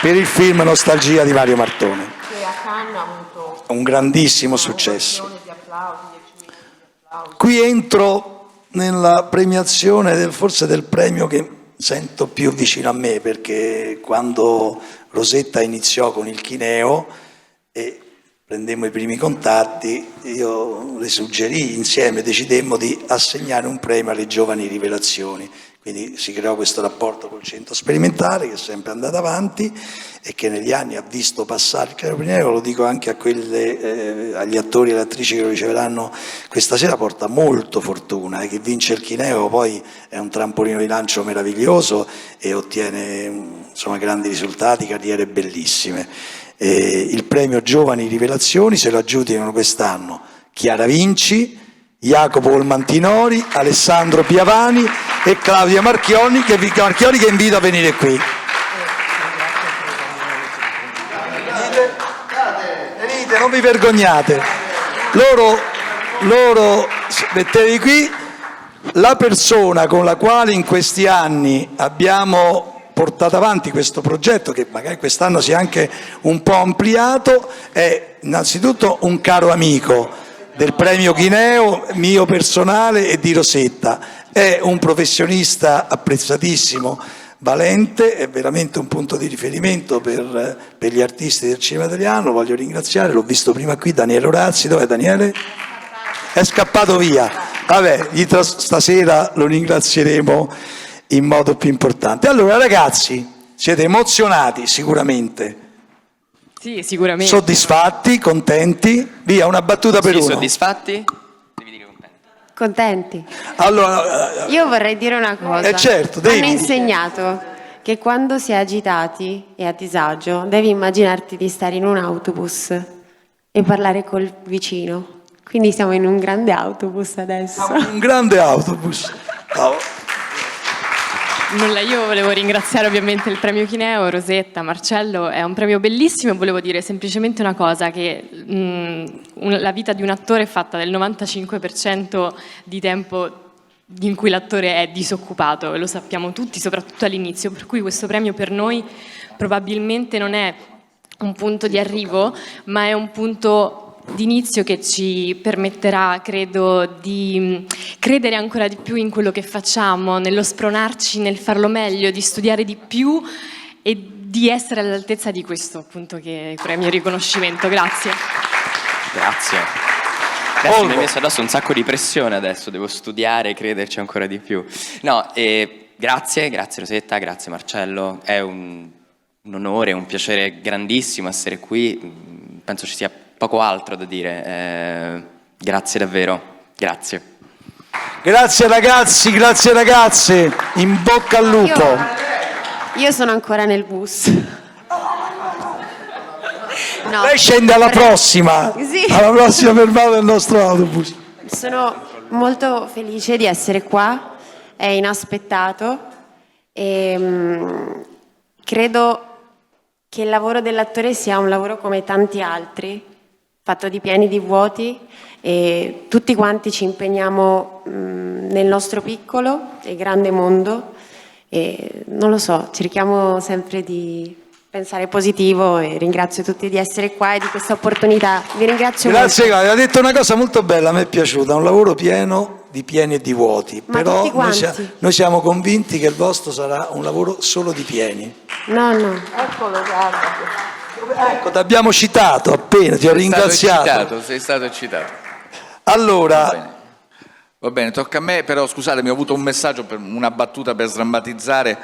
per il film Nostalgia di Mario Martone, Che a Cannes ha avuto un grandissimo successo. milioni di applausi, 10 milioni di applausi. Qui entro nella premiazione forse del premio che sento più vicino a me, perché quando Rosetta iniziò con il Chineo e prendemmo i primi contatti, io le suggerì, insieme decidemmo di assegnare un premio alle giovani rivelazioni. Quindi si creò questo rapporto col centro sperimentale che è sempre andato avanti e che negli anni ha visto passare il Chineo. Lo dico anche a agli attori e alle attrici che lo riceveranno questa sera, porta molto fortuna e chi vince il Chineo poi è un trampolino di lancio meraviglioso e ottiene insomma grandi risultati, carriere bellissime. Il premio Giovani Rivelazioni se lo aggiudicano quest'anno Chiara Vinci, Jacopo Volmantinori, Alessandro Piavani e Claudia Marchioni che invito a venire qui. Venite, non vi vergognate. Loro mettetevi qui. La persona con la quale in questi anni abbiamo portato avanti questo progetto, che magari quest'anno si è anche un po' ampliato, è innanzitutto un caro amico del premio Chineo, mio personale e di Rosetta. È un professionista apprezzatissimo, valente, è veramente un punto di riferimento per gli artisti del cinema italiano. Voglio ringraziare, l'ho visto prima qui, Daniele Orazzi. Dov'è Daniele? È scappato via. Vabbè, stasera lo ringrazieremo in modo più importante. Allora ragazzi, siete emozionati sicuramente? Sì, sicuramente. Soddisfatti, contenti? Via, una battuta per uno. Soddisfatti? Contenti. Allora, io vorrei dire una cosa. Certo, hanno insegnato che quando si è agitati e a disagio devi immaginarti di stare in un autobus e parlare col vicino. Quindi siamo in un grande autobus adesso. Un grande autobus. Nulla, io volevo ringraziare ovviamente il premio Chineo, Rosetta, Marcello, è un premio bellissimo e volevo dire semplicemente una cosa, che la vita di un attore è fatta del 95% di tempo in cui l'attore è disoccupato, e lo sappiamo tutti, soprattutto all'inizio, per cui questo premio per noi probabilmente non è un punto di arrivo, ma è un punto d'inizio che ci permetterà, credo, di credere ancora di più in quello che facciamo, nello spronarci, nel farlo meglio, di studiare di più e di essere all'altezza di questo, appunto, che è il mio riconoscimento. Grazie. Grazie. Adesso mi hai messo addosso un sacco di pressione, adesso devo studiare e crederci ancora di più. No, grazie Rosetta, grazie Marcello, è un onore, un piacere grandissimo essere qui, penso ci sia poco altro da dire, grazie davvero, grazie. Grazie ragazzi, grazie ragazze, in bocca al lupo. Io sono ancora nel bus. No. Lei scende alla prossima, Sì. alla prossima fermata del nostro autobus. Sono molto felice di essere qua, è inaspettato e credo che il lavoro dell'attore sia un lavoro come tanti altri, fatto di pieni di vuoti, e tutti quanti ci impegniamo nel nostro piccolo e grande mondo, e non lo so, cerchiamo sempre di pensare positivo, e ringrazio tutti di essere qua e di questa opportunità. Vi ringrazio Grazie, molto. Claudia, ha detto una cosa molto bella, a me è piaciuta, un lavoro pieno di pieni e di vuoti, Ma però tutti quanti. noi siamo convinti che il vostro sarà un lavoro solo di pieni. No, no. Eccolo, guarda. Ecco, ti abbiamo citato appena, ti ho ringraziato. Sei stato citato. Allora, Va bene, tocca a me, però scusatemi, ho avuto un messaggio, una battuta per sdrammatizzare,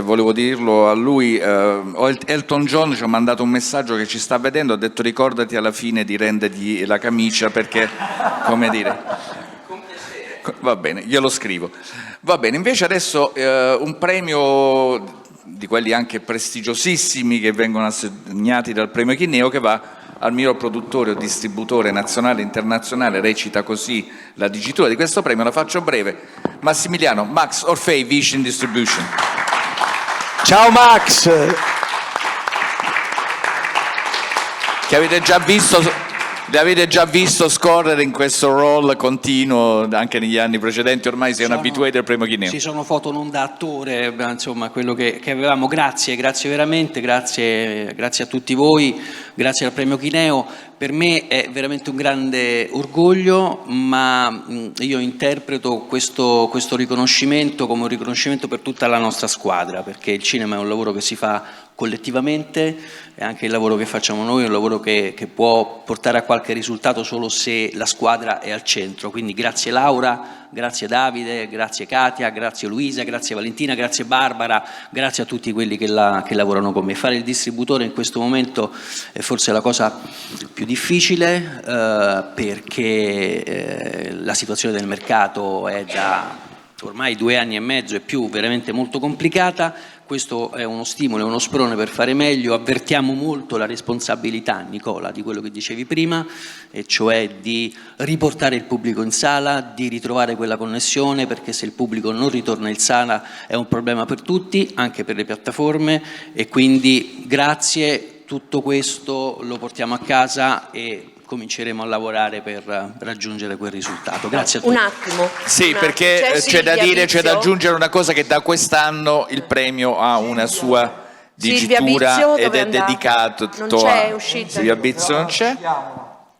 volevo dirlo a lui. Elton John ci ha mandato un messaggio che ci sta vedendo, ha detto ricordati alla fine di rendergli la camicia perché, come dire... Va bene, glielo scrivo. Va bene, invece adesso un premio di quelli anche prestigiosissimi che vengono assegnati dal premio Chineo, che va al miglior produttore o distributore nazionale e internazionale, recita così la dicitura di questo premio, la faccio breve. Massimiliano Max Orfei, Vision Distribution. ciao Max! Che li avete già visto scorrere in questo roll continuo anche negli anni precedenti, ormai siamo abituati al premio Chineo. Ci sono foto non da attore, insomma, quello che avevamo. Grazie veramente, grazie a tutti voi, grazie al premio Chineo. Per me è veramente un grande orgoglio, ma io interpreto questo riconoscimento come un riconoscimento per tutta la nostra squadra, perché il cinema è un lavoro che si fa collettivamente, e anche il lavoro che facciamo noi è un lavoro che può portare a qualche risultato solo se la squadra è al centro. Quindi grazie Laura, grazie Davide, grazie Katia, grazie Luisa, grazie Valentina, grazie Barbara, grazie a tutti quelli che lavorano con me. Fare il distributore in questo momento è forse la cosa più difficile, perché la situazione del mercato è da ormai 2 anni e mezzo e più veramente molto complicata. Questo è uno stimolo, è uno sprone per fare meglio. Avvertiamo molto la responsabilità, Nicola, di quello che dicevi prima, e cioè di riportare il pubblico in sala, di ritrovare quella connessione, perché se il pubblico non ritorna in sala è un problema per tutti, anche per le piattaforme, e quindi grazie, tutto questo lo portiamo a casa e cominceremo a lavorare per raggiungere quel risultato. Grazie a tutti. Un attimo. Sì, perché c'è da dire, c'è da aggiungere una cosa, che da quest'anno il premio ha una sua dicitura ed è dedicato non c'è, è a uscita. Silvia Bizzo, non c'è?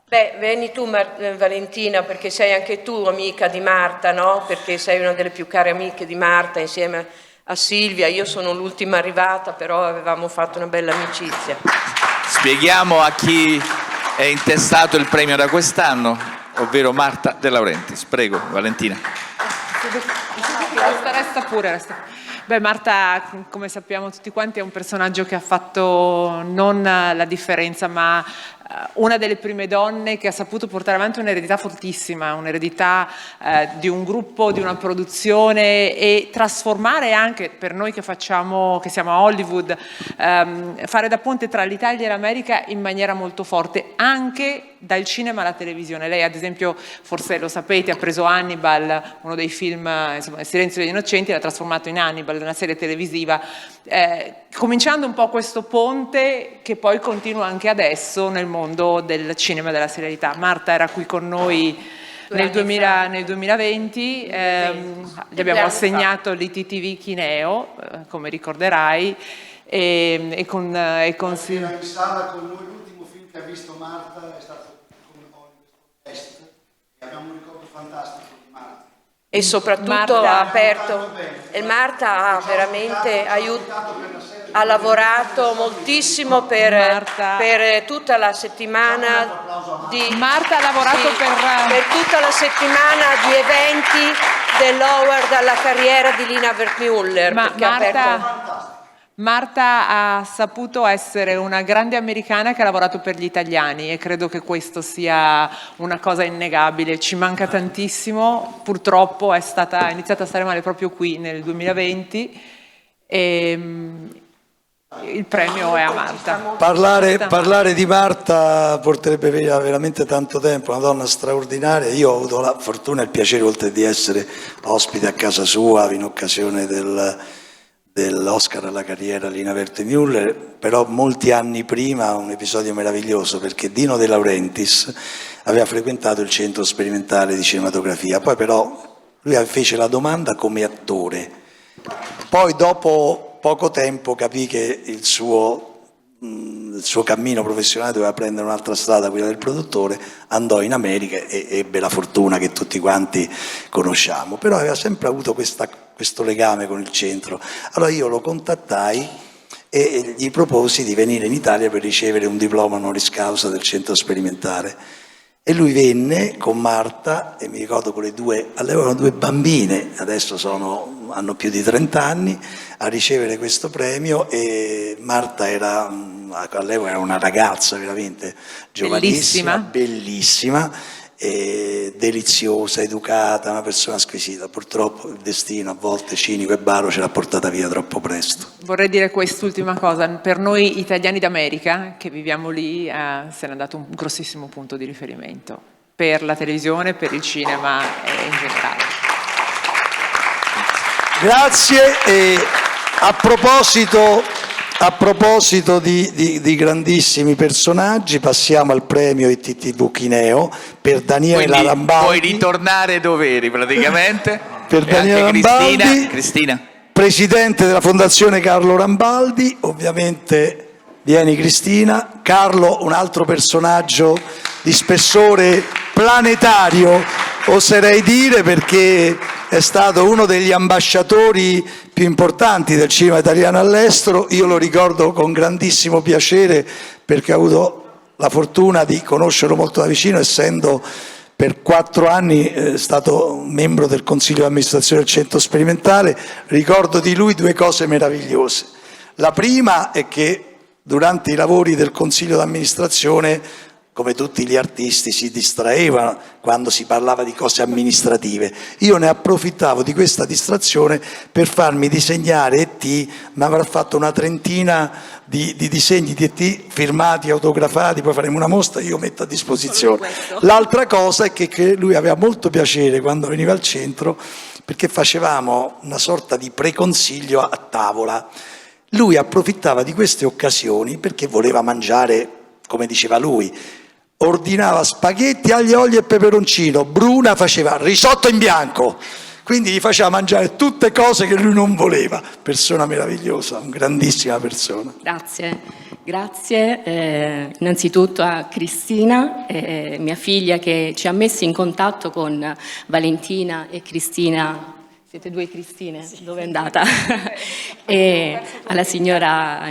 Beh, vieni tu Valentina, perché sei anche tu amica di Marta, no? Perché sei una delle più care amiche di Marta insieme a Silvia. Io sono l'ultima arrivata, però avevamo fatto una bella amicizia. Spieghiamo a chi è intestato il premio da quest'anno, ovvero Marta De Laurentiis. Prego, Valentina. Resta pure. Beh, Marta, come sappiamo tutti quanti, è un personaggio che ha fatto non la differenza, ma una delle prime donne che ha saputo portare avanti un'eredità fortissima, un'eredità di un gruppo, di una produzione, e trasformare anche per noi che siamo a Hollywood, fare da ponte tra l'Italia e l'America in maniera molto forte, anche dal cinema alla televisione. Lei, ad esempio, forse lo sapete, ha preso Hannibal, uno dei film, insomma, Il silenzio degli innocenti, l'ha trasformato in Hannibal, una serie televisiva, cominciando un po' questo ponte che poi continua anche adesso nel mondo del cinema e della serialità. Marta era qui con noi nel 2020, gli abbiamo assegnato l'ITTV Chineo, come ricorderai, e con in sala con noi l'ultimo film che ha visto Marta è stato Est, e abbiamo un ricordo fantastico di Marta. E soprattutto ha aperto, e Marta ha veramente ha lavorato moltissimo per tutta la settimana Marta ha lavorato per tutta la settimana di eventi dell'Howard alla carriera di Lina Wertmüller. Marta ha saputo essere una grande americana che ha lavorato per gli italiani, e credo che questo sia una cosa innegabile. Ci manca tantissimo, purtroppo è iniziata a stare male proprio qui nel 2020, e il premio è a Marta. Parlare di Marta porterebbe via veramente tanto tempo, una donna straordinaria. Io ho avuto la fortuna e il piacere, oltre di essere ospite a casa sua in occasione dell'Oscar alla carriera Lina Wertmüller, però molti anni prima un episodio meraviglioso, perché Dino De Laurentiis aveva frequentato il centro sperimentale di cinematografia, poi però lui fece la domanda come attore, poi dopo poco tempo capì che il suo cammino professionale doveva prendere un'altra strada, quella del produttore, andò in America e ebbe la fortuna che tutti quanti conosciamo, però aveva sempre avuto questo legame con il centro. Allora io lo contattai e gli proposi di venire in Italia per ricevere un diploma honoris causa del centro sperimentale, e lui venne con Marta, e mi ricordo con le due, all'epoca erano 2 bambine, adesso hanno più di 30 anni, a ricevere questo premio, e Marta all'epoca era una ragazza veramente giovanissima, bellissima, deliziosa, educata, una persona squisita. Purtroppo il destino, a volte cinico e baro, ce l'ha portata via troppo presto. Vorrei dire quest'ultima cosa: per noi italiani d'America che viviamo lì se n'è dato un grossissimo punto di riferimento per la televisione, per il cinema e in generale. Grazie. E a proposito di grandissimi personaggi, passiamo al premio ITTV Chineo per Daniele Rambaldi. Puoi ritornare dove eri praticamente. Per Daniele Rambaldi, Cristina. Presidente della Fondazione Carlo Rambaldi, ovviamente vieni Cristina. Carlo, un altro personaggio di spessore planetario, oserei dire, perché è stato uno degli ambasciatori più importanti del cinema italiano all'estero. Io lo ricordo con grandissimo piacere perché ho avuto la fortuna di conoscerlo molto da vicino, essendo per 4 anni stato membro del consiglio di amministrazione del centro sperimentale. Ricordo di lui 2 cose meravigliose. La prima è che durante i lavori del consiglio di amministrazione, come tutti gli artisti, si distraevano quando si parlava di cose amministrative. Io ne approfittavo di questa distrazione per farmi disegnare ET, mi avrà fatto una 30 di disegni di ET firmati, autografati, poi faremo una mostra, io metto a disposizione. L'altra cosa è che lui aveva molto piacere quando veniva al centro, perché facevamo una sorta di preconsiglio a tavola. Lui approfittava di queste occasioni perché voleva mangiare, come diceva lui, ordinava spaghetti, aglio, olio e peperoncino, Bruna faceva risotto in bianco, quindi gli faceva mangiare tutte cose che lui non voleva. Persona meravigliosa, una grandissima persona. Grazie innanzitutto a Cristina, mia figlia, che ci ha messi in contatto con Valentina e Cristina. Siete 2 Cristine? Sì. Dove è andata? E alla signora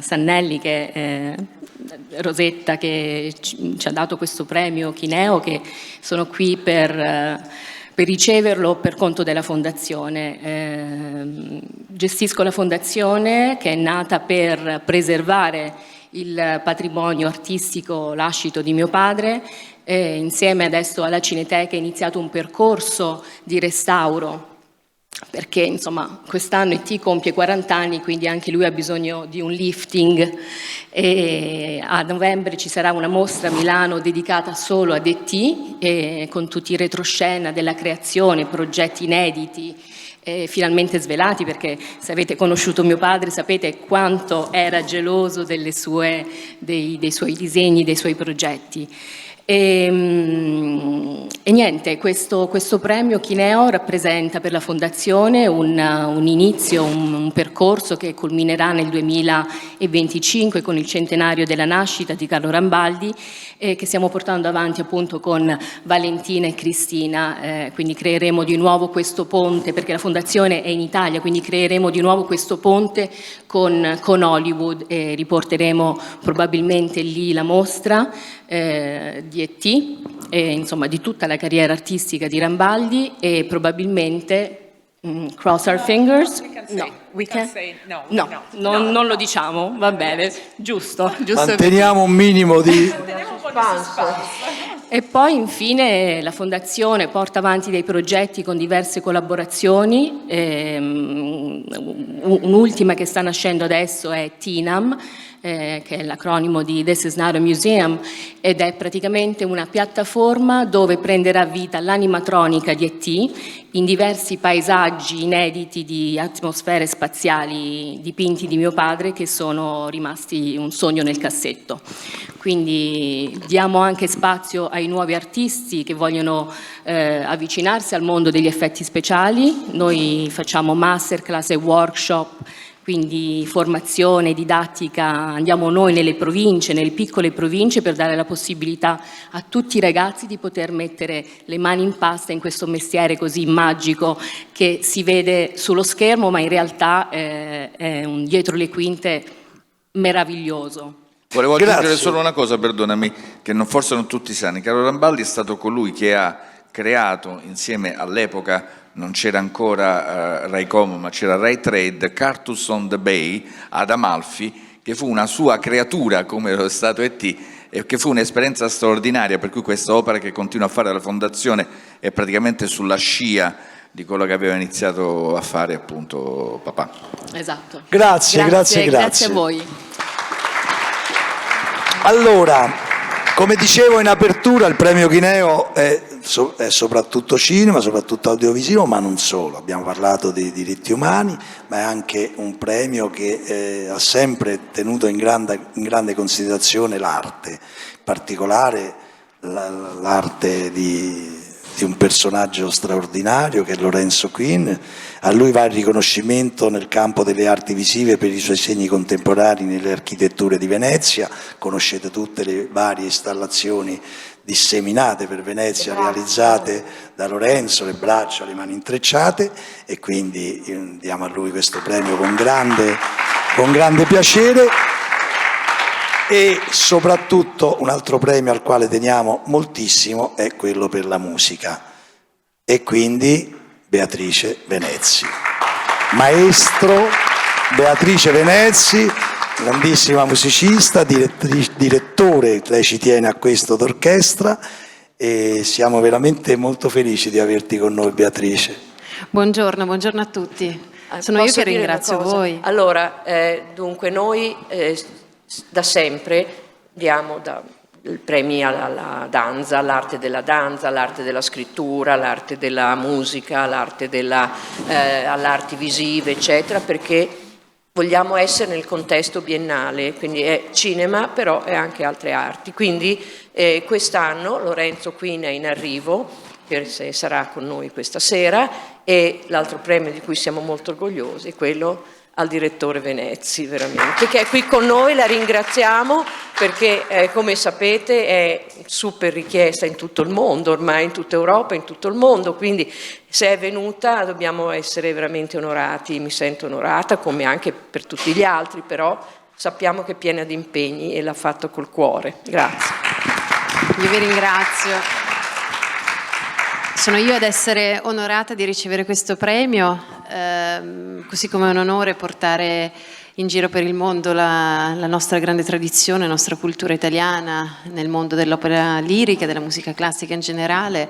Sannelli, Rosetta, che ci ha dato questo premio Chineo, che sono qui per riceverlo per conto della fondazione. Gestisco la fondazione, che è nata per preservare il patrimonio artistico lascito di mio padre. Insieme adesso alla Cineteca è iniziato un percorso di restauro, perché quest'anno ET compie 40 anni, quindi anche lui ha bisogno di un lifting, e a novembre ci sarà una mostra a Milano dedicata solo ad ET, con tutti i retroscena della creazione, progetti inediti, finalmente svelati, perché se avete conosciuto mio padre sapete quanto era geloso dei suoi disegni, dei suoi progetti. E niente, questo premio Chineo rappresenta per la Fondazione un inizio, un percorso che culminerà nel 2025 con il centenario della nascita di Carlo Rambaldi, che stiamo portando avanti appunto con Valentina e Cristina. Quindi creeremo di nuovo questo ponte, perché la Fondazione è in Italia, quindi creeremo di nuovo questo ponte con Hollywood, e riporteremo probabilmente lì la mostra di ET, e di tutta la carriera artistica di Rambaldi, e probabilmente cross our fingers. Non lo diciamo, va bene, giusto. Manteniamo un minimo di E poi infine la Fondazione porta avanti dei progetti con diverse collaborazioni, un'ultima che sta nascendo adesso è TINAM, che è l'acronimo di This is not a museum, ed è praticamente una piattaforma dove prenderà vita l'animatronica di E.T. in diversi paesaggi inediti di atmosfere spaziali dipinti di mio padre, che sono rimasti un sogno nel cassetto. Quindi diamo anche spazio ai nuovi artisti che vogliono avvicinarsi al mondo degli effetti speciali. Noi facciamo masterclass e workshop, quindi formazione, didattica, andiamo noi nelle province, nelle piccole province, per dare la possibilità a tutti i ragazzi di poter mettere le mani in pasta in questo mestiere così magico che si vede sullo schermo, ma in realtà è un dietro le quinte meraviglioso. Volevo aggiungere solo una cosa, perdonami, che forse non tutti sanno. Carlo Rambaldi è stato colui che ha creato, insieme all'epoca, non c'era ancora Raycom, ma c'era Ray Trade, Cartoons on the Bay ad Amalfi, che fu una sua creatura come lo stato E.T., e che fu un'esperienza straordinaria, per cui questa opera che continua a fare la Fondazione è praticamente sulla scia di quello che aveva iniziato a fare appunto papà. Esatto. Grazie a voi. Allora, come dicevo in apertura, il premio Chineo è soprattutto cinema, soprattutto audiovisivo, ma non solo. Abbiamo parlato di diritti umani, ma è anche un premio che ha sempre tenuto in grande considerazione l'arte, in particolare l'arte di un personaggio straordinario che è Lorenzo Quinn. A lui va il riconoscimento nel campo delle arti visive per i suoi segni contemporanei nelle architetture di Venezia. Conoscete tutte le varie installazioni disseminate per Venezia, realizzate da Lorenzo, le braccia, le mani intrecciate, e quindi diamo a lui questo premio con grande piacere. E soprattutto un altro premio al quale teniamo moltissimo è quello per la musica, e quindi Beatrice Venezzi, maestro Beatrice Venezzi, grandissima musicista, direttore, lei ci tiene a questo, d'orchestra, e siamo veramente molto felici di averti con noi, Beatrice. Buongiorno a tutti. Sono io che ringrazio voi. Allora, dunque noi da sempre diamo premi alla danza, all'arte della danza, all'arte della scrittura, all'arte della musica, all'arte alle arti visive, eccetera, perché vogliamo essere nel contesto biennale, quindi è cinema, però è anche altre arti. Quindi quest'anno Lorenzo Quinn è in arrivo, sarà con noi questa sera, e l'altro premio di cui siamo molto orgogliosi è quello al direttore Venezzi, veramente, che è qui con noi. La ringraziamo perché, come sapete, è super richiesta in tutto il mondo, ormai in tutta Europa, in tutto il mondo, quindi se è venuta dobbiamo essere veramente onorati. Mi sento onorata, come anche per tutti gli altri, però sappiamo che è piena di impegni e l'ha fatto col cuore. Grazie. Io vi ringrazio. Sono io ad essere onorata di ricevere questo premio, così come è un onore portare in giro per il mondo la nostra grande tradizione, la nostra cultura italiana nel mondo dell'opera lirica, della musica classica in generale.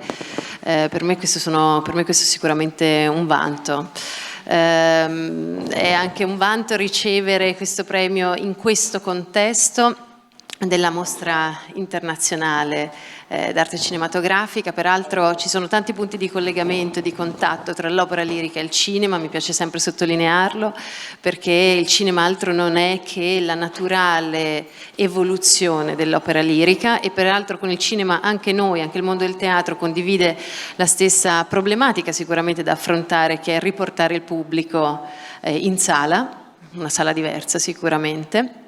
Per me questo è sicuramente un vanto. È anche un vanto ricevere questo premio in questo contesto della mostra internazionale d'arte cinematografica. Peraltro ci sono tanti punti di collegamento, di contatto tra l'opera lirica e il cinema, mi piace sempre sottolinearlo, perché il cinema altro non è che la naturale evoluzione dell'opera lirica, e peraltro con il cinema anche noi, anche il mondo del teatro condivide la stessa problematica sicuramente da affrontare, che è riportare il pubblico in sala, una sala diversa sicuramente.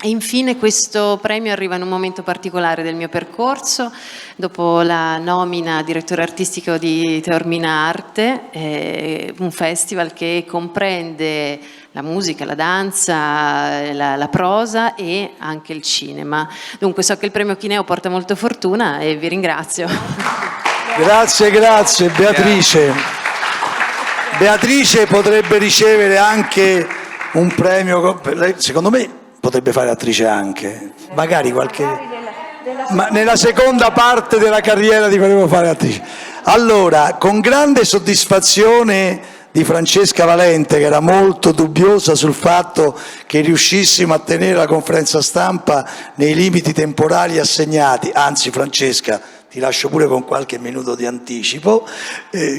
E infine questo premio arriva in un momento particolare del mio percorso, dopo la nomina a direttore artistico di Taormina Arte, un festival che comprende la musica, la danza, la prosa e anche il cinema. Dunque so che il premio Chineo porta molta fortuna e vi ringrazio. Grazie Beatrice. Beatrice potrebbe ricevere anche un premio, secondo me potrebbe fare attrice anche, magari ma nella seconda parte della carriera ti faremo fare attrice. Allora, con grande soddisfazione di Francesca Valente, che era molto dubbiosa sul fatto che riuscissimo a tenere la conferenza stampa nei limiti temporali assegnati. Anzi, Francesca, ti lascio pure con qualche minuto di anticipo.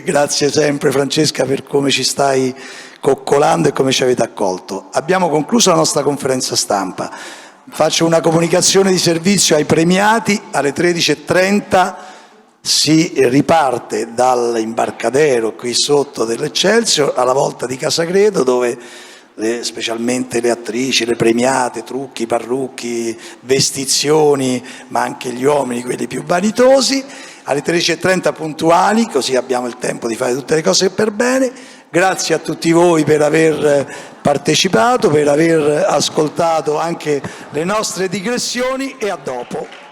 Grazie sempre, Francesca, per come ci stai coccolando e come ci avete accolto. Abbiamo concluso la nostra conferenza stampa. Faccio una comunicazione di servizio ai premiati. Alle 13:30 si riparte dall'imbarcadero qui sotto dell'Eccelsior alla volta di Casagredo, dove specialmente le attrici, le premiate, trucchi, parrucchi, vestizioni, ma anche gli uomini, quelli più vanitosi, alle 13:30 puntuali, così abbiamo il tempo di fare tutte le cose per bene. Grazie a tutti voi per aver partecipato, per aver ascoltato anche le nostre digressioni, e a dopo.